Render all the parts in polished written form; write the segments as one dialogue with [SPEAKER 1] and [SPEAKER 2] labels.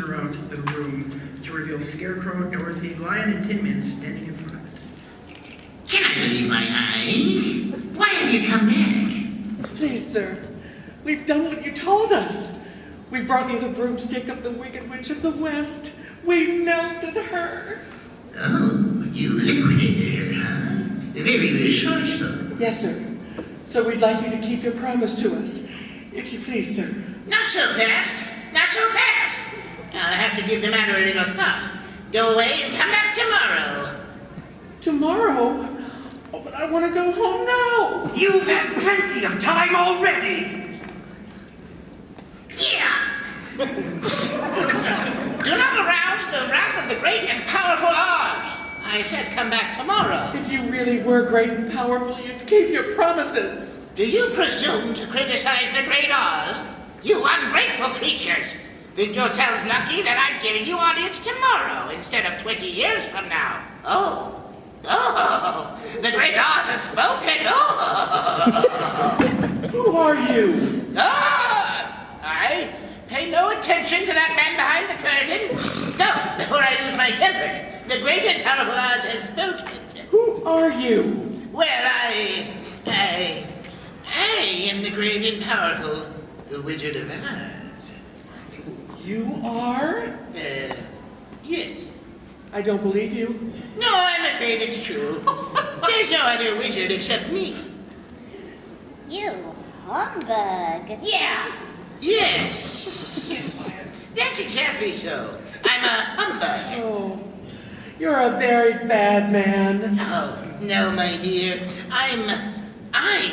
[SPEAKER 1] throughout the room to reveal Scarecrow, Dorothy, Lion, and Tin Man standing in front of it.
[SPEAKER 2] Can I believe my eyes? Why have you come back?
[SPEAKER 3] Please, sir, we've done what you told us. We brought you the broomstick of the Wicked Witch of the West. We melted her.
[SPEAKER 2] Oh, you liquidated her, huh? Very resourceful.
[SPEAKER 3] Yes, sir. So we'd like you to keep your promise to us. If you please, sir.
[SPEAKER 2] Not so fast. Not so fast. I'll have to give the matter a little thought. Go away and come back tomorrow.
[SPEAKER 3] Tomorrow? Oh, but I want to go home now.
[SPEAKER 4] You've had plenty of time already.
[SPEAKER 2] Yeah. Do not arouse the wrath of the great and powerful Oz. I said come back tomorrow.
[SPEAKER 3] If you really were great and powerful, you'd keep your promises.
[SPEAKER 2] Do you presume to criticize the great Oz? You ungrateful creatures! Think yourselves lucky that I'm giving you audience tomorrow instead of 20 years from now. Oh, the great Oz has spoken. Oh.
[SPEAKER 3] Who are you?
[SPEAKER 2] I pay no attention to that man behind the curtain. Go, before I lose my temper. The great and powerful Oz has spoken.
[SPEAKER 3] Who are you?
[SPEAKER 2] Well, I am the great and powerful Wizard of Oz.
[SPEAKER 3] You are?
[SPEAKER 2] Yes.
[SPEAKER 3] I don't believe you.
[SPEAKER 2] No, I'm afraid it's true. There's no other wizard except me.
[SPEAKER 5] You humbug.
[SPEAKER 2] Yeah. Yes. That's exactly so. I'm a humbug.
[SPEAKER 3] Oh, you're a very bad man.
[SPEAKER 2] Oh, no, my dear. I'm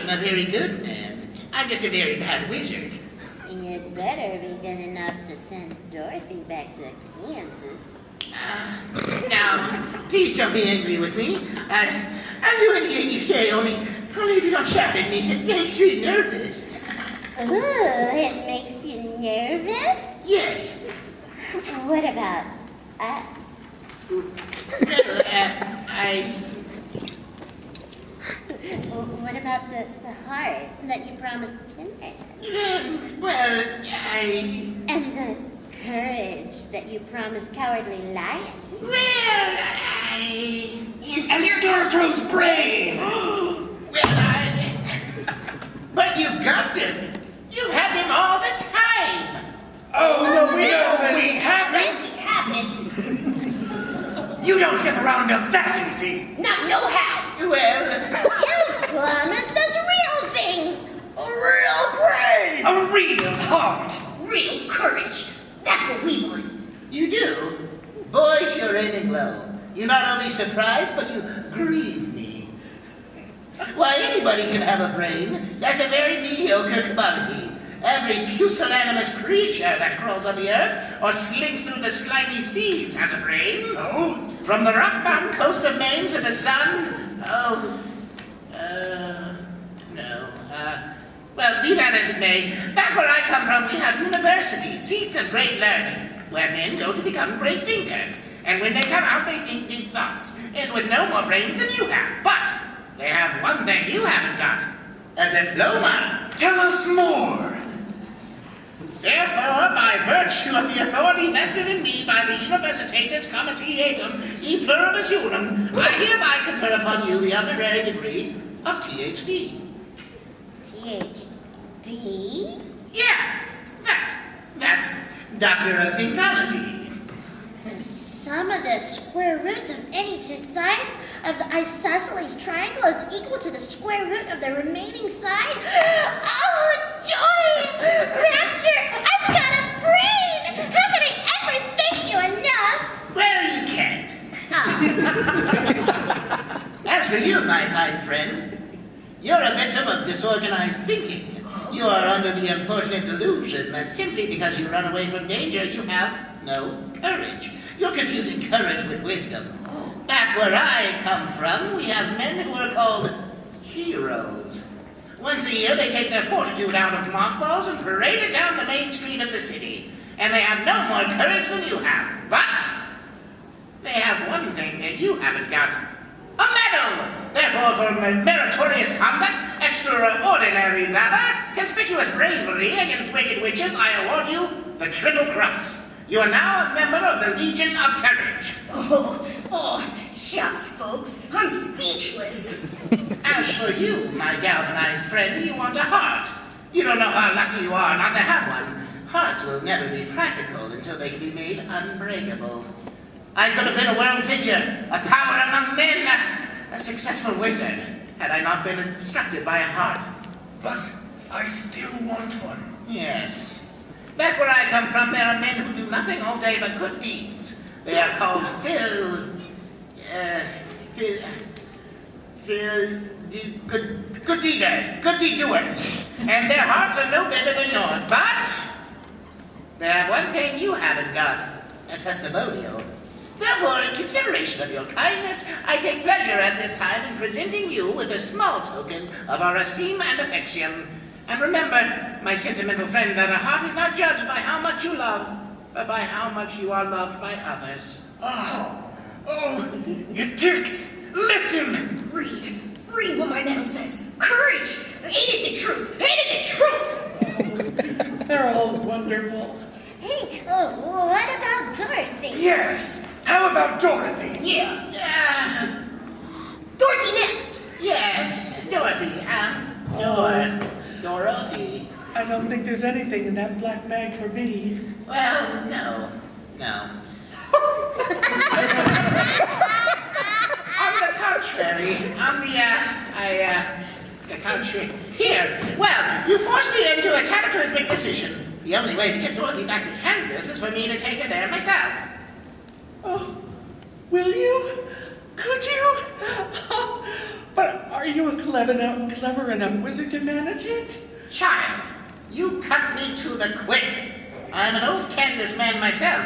[SPEAKER 2] a very good man. I'm just a very bad wizard.
[SPEAKER 5] You'd better be good enough to send Dorothy back to Kansas.
[SPEAKER 2] Now, please don't be angry with me. I'll do anything you say, only if you don't shout at me. It makes me nervous.
[SPEAKER 5] Ooh, it makes you nervous?
[SPEAKER 2] Yes.
[SPEAKER 5] What about us?
[SPEAKER 2] Well,
[SPEAKER 5] What about the heart that you promised Tin Man?
[SPEAKER 2] well,
[SPEAKER 5] And the courage that you promised Cowardly Lion?
[SPEAKER 4] And Scarecrow's brain!
[SPEAKER 2] But you've got him. You've had him all the time.
[SPEAKER 4] Oh, no, we haven't! You don't get around us that easy!
[SPEAKER 6] Not know how.
[SPEAKER 2] Well,
[SPEAKER 5] You promised us real things!
[SPEAKER 4] A real brain! A real heart!
[SPEAKER 6] Real courage. That's what we want.
[SPEAKER 2] you do. Boys, you're aiming low. You not only surprise, but you grieve me. Why, anybody can have a brain. That's a very mediocre commodity. Every pusillanimous creature that crawls on the earth or slinks through the slimy seas has a brain.
[SPEAKER 4] Oh?
[SPEAKER 2] From the rock-bound coast of Maine to the sun. Well, be that as it may, back where I come from, we have universities, seats of great learning, where men go to become great thinkers. And when they come out, they think deep thoughts, and with no more brains than you have. But they have one thing you haven't got, a diploma.
[SPEAKER 4] Tell us more!
[SPEAKER 2] Therefore, by virtue of the authority vested in me by the Universitatis Comitatum e Pluribus Unum, I hereby confer upon you the honorary degree of Ph.D.
[SPEAKER 5] Ph.D.?
[SPEAKER 2] Yeah, that's Doctor of Thinkology.
[SPEAKER 5] The sum of the square roots of any two sides of the isosceles triangle is equal to the square root of the remaining side? Oh, joy! Rapture! I've got a brain! How can I ever thank you enough?
[SPEAKER 2] Well, you can't.
[SPEAKER 5] Oh,
[SPEAKER 2] As for you, my fine friend, you're a victim of disorganized thinking. You are under the unfortunate delusion that simply because you run away from danger, you have no courage. You're confusing courage with wisdom. Back where I come from, we have men who are called heroes. Once a year, they take their fortitude out of mothballs and parade it down the main street of the city. And they have no more courage than you have. But they have one thing that you haven't got. A medal! Therefore, for meritorious conduct, extraordinary valor, conspicuous bravery against wicked witches, I award you the Triple Cross. You are now a member of the Legion of Courage.
[SPEAKER 6] Oh, shucks, folks. I'm speechless.
[SPEAKER 2] As for you, my galvanized friend, you want a heart. You don't know how lucky you are not to have one. Hearts will never be practical until they can be made unbreakable. I could have been a world figure, a power among men, a successful wizard, had I not been instructed by a heart.
[SPEAKER 4] But I still want one.
[SPEAKER 2] Yes. Back where I come from, there are men who do nothing all day but good deeds. They are called good deeders, good deed doers. And their hearts are no better than yours. But they have one thing you haven't got, a testimonial. Therefore, in consideration of your kindness, I take pleasure at this time in presenting you with a small token of our esteem and affection. And remember, my sentimental friend, that a heart is not judged by how much you love, but by how much you are loved by others.
[SPEAKER 4] Oh, it ticks. Listen.
[SPEAKER 6] Read what my medal says. Courage! Ain't it the truth? Ain't it the truth?
[SPEAKER 3] They're all wonderful.
[SPEAKER 5] Hey, what about Dorothy?
[SPEAKER 4] Yes. How about Dorothy?
[SPEAKER 6] Yeah. Dorothy next.
[SPEAKER 2] Yes, Dorothy, Dorothy.
[SPEAKER 3] I don't think there's anything in that black bag for me.
[SPEAKER 2] Well, no. On the contrary, Here, well, you forced me into a cataclysmic decision. The only way to get Dorothy back to Kansas is for me to take her there myself.
[SPEAKER 3] Oh, will you? Could you? But are you a clever enough wizard to manage it?
[SPEAKER 2] Child, you cut me to the quick. I'm an old Kansas man myself,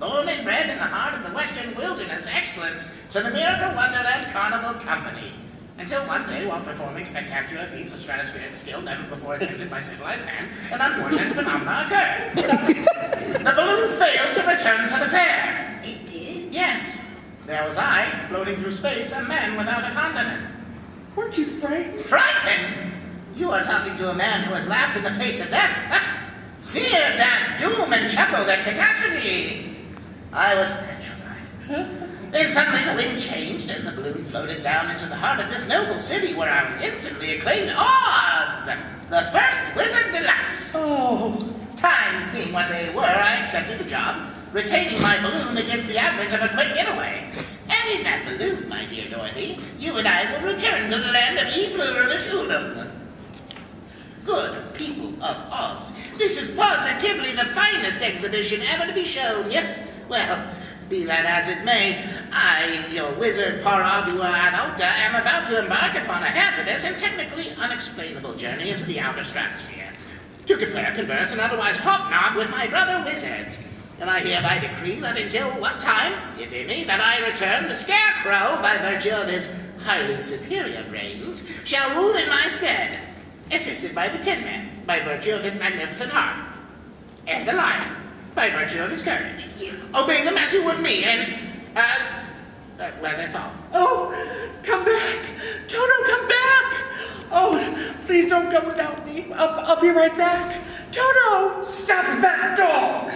[SPEAKER 2] born and bred in the heart of the Western Wilderness Excellence to the Miracle Wonderland Carnival Company. Until one day, while performing spectacular feats of stratospheric skill never before attempted by civilized man, an unfortunate phenomena occurred. The balloon failed to return to the fair.
[SPEAKER 6] It did?
[SPEAKER 2] Yes. There was I, floating through space, a man without a continent.
[SPEAKER 3] Weren't you frightened?
[SPEAKER 2] Frightened? You are talking to a man who has laughed in the face of death, sneered at doom and chuckled at catastrophe. I was petrified. Then suddenly the wind changed and the balloon floated down into the heart of this noble city where I was instantly acclaimed Oz, the first wizard deluxe.
[SPEAKER 3] Oh.
[SPEAKER 2] Times being what they were, I accepted the job, retaining my balloon against the advent of a quick getaway. And in that balloon, my dear Dorothy, you and I will return to the land of E Pluribus Unum. Good people of Oz, this is positively the finest exhibition ever to be shown, yes? Well, be that as it may, I, your wizard par ardua ad alta, am about to embark upon a hazardous and technically unexplainable journey into the outer stratosphere, to confer, converse, and otherwise hobnob with my brother wizards. And I hereby decree that until what time, if any, that I return, the Scarecrow, by virtue of his highly superior brains, shall rule in my stead, assisted by the Tin Man, by virtue of his magnificent heart, and the Lion, by virtue of his courage. Obey them as you would me, and, well, that's all.
[SPEAKER 3] Oh, come back. Toto, come back. Oh, please don't go without me. I'll be right back. Toto!
[SPEAKER 4] Stop that dog!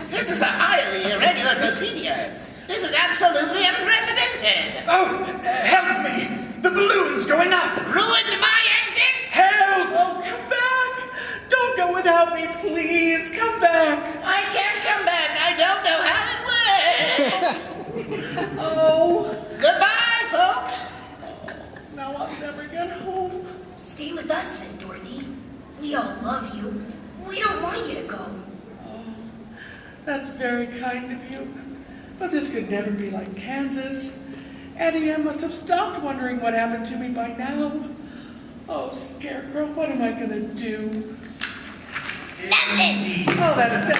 [SPEAKER 2] This is a highly irregular procedure. This is absolutely unprecedented.
[SPEAKER 4] Oh, help me! The balloon's going up!
[SPEAKER 2] Ruined my exit?
[SPEAKER 4] Help!
[SPEAKER 3] Oh, come back. Don't go without me, please. Come back.
[SPEAKER 2] I can't come back. I don't know how it works.
[SPEAKER 3] Oh,
[SPEAKER 2] Goodbye, folks.
[SPEAKER 3] now I'll never get home.
[SPEAKER 6] Stay with us then, Dorothy. We all love you. We don't want you to go.
[SPEAKER 3] That's very kind of you. But this could never be like Kansas. Auntie Em must have stopped wondering what happened to me by now. Oh, Scarecrow, what am I gonna do?
[SPEAKER 5] Nothing.
[SPEAKER 3] Oh, that's it.